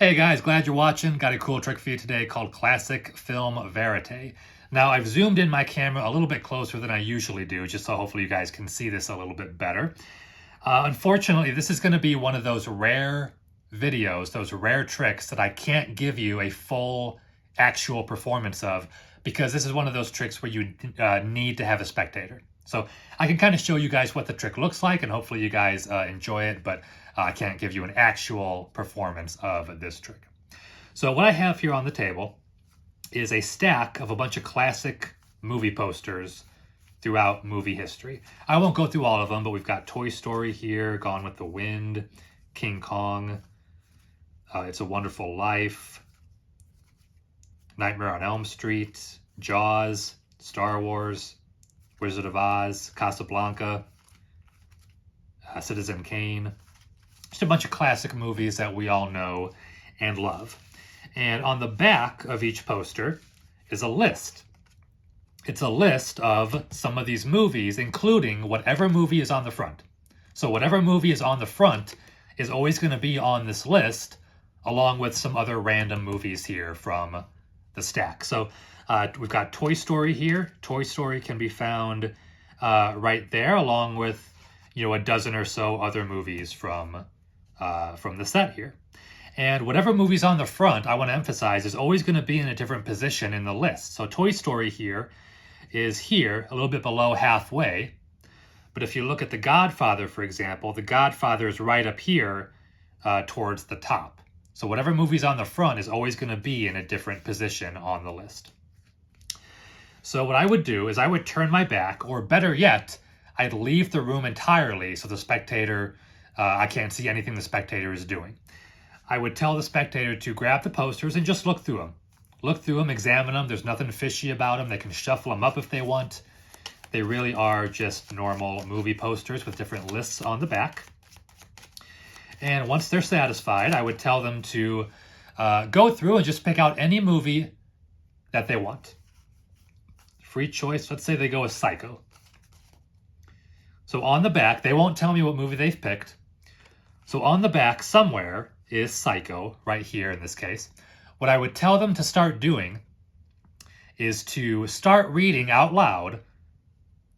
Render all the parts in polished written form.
Hey guys, glad you're watching. Got a cool trick for you today called Classic Film Verite. Now I've zoomed in my camera a little bit closer than I usually do, just so hopefully you guys can see this a little bit better. Unfortunately, this is going to be one of those rare videos, those rare tricks that I can't give you a full actual performance of, because this is one of those tricks where you need to have a spectator. So I can kind of show you guys what the trick looks like, and hopefully you guys enjoy it, but I can't give you an actual performance of this trick. So what I have here on the table is a stack of a bunch of classic movie posters throughout movie history. I won't go through all of them, but we've got Toy Story here, Gone with the Wind, King Kong, It's a Wonderful Life, Nightmare on Elm Street, Jaws, Star Wars, Wizard of Oz, Casablanca, Citizen Kane. Just a bunch of classic movies that we all know and love. And on the back of each poster is a list. It's a list of some of these movies, including whatever movie is on the front. So whatever movie is on the front is always going to be on this list, along with some other random movies here from the stack. So we've got Toy Story here. Toy Story can be found right there, along with a dozen or so other movies from the set here. And whatever movie's on the front, I want to emphasize, is always going to be in a different position in the list. So Toy Story here is here, a little bit below halfway. But if you look at The Godfather, for example, The Godfather is right up here towards the top. So whatever movie's on the front is always going to be in a different position on the list. So what I would do is I would turn my back, or better yet, I'd leave the room entirely so the spectator, I can't see anything the spectator is doing. I would tell the spectator to grab the posters and just look through them. Look through them, examine them. There's nothing fishy about them. They can shuffle them up if they want. They really are just normal movie posters with different lists on the back. And once they're satisfied, I would tell them to go through and just pick out any movie that they want. Free choice. Let's say they go with Psycho. So on the back, they won't tell me what movie they've picked. So on the back somewhere is Psycho, right here in this case. What I would tell them to start doing is to start reading out loud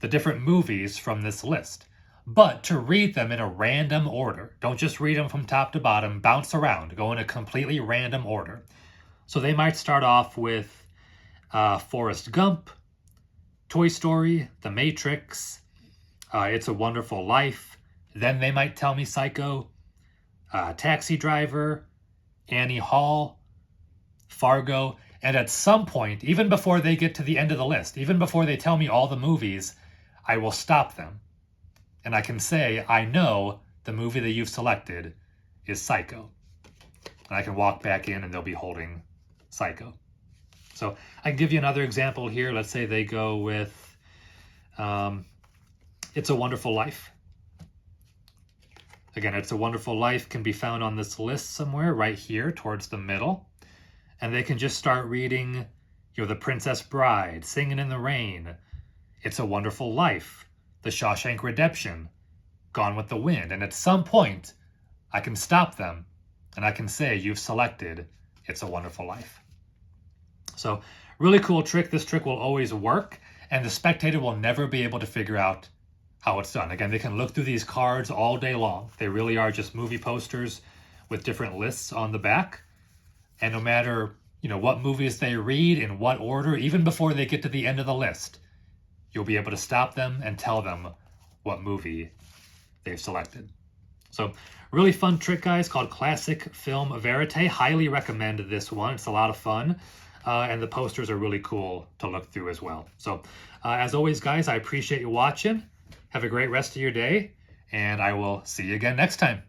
the different movies from this list, but to read them in a random order. Don't just read them from top to bottom, bounce around, go in a completely random order. So they might start off with Forrest Gump, Toy Story, The Matrix, It's a Wonderful Life. Then they might tell me Psycho, Taxi Driver, Annie Hall, Fargo. And at some point, even before they get to the end of the list, even before they tell me all the movies, I will stop them. And I can say, I know the movie that you've selected is Psycho. And I can walk back in and they'll be holding Psycho. So I can give you another example here. Let's say they go with It's a Wonderful Life. Again, It's a Wonderful Life can be found on this list somewhere right here towards the middle. And they can just start reading, The Princess Bride, Singing in the Rain, It's a Wonderful Life, The Shawshank Redemption, Gone with the Wind. And at some point, I can stop them and I can say, you've selected It's a Wonderful Life. So really cool trick. This trick will always work, and the spectator will never be able to figure out how it's done. Again, they can look through these cards all day long. They really are just movie posters with different lists on the back. And no matter, what movies they read, in what order, even before they get to the end of the list, you'll be able to stop them and tell them what movie they've selected. So really fun trick, guys, called Classic Film Verite. Highly recommend this one. It's a lot of fun. And the posters are really cool to look through as well. So as always, guys, I appreciate you watching. Have a great rest of your day, and I will see you again next time.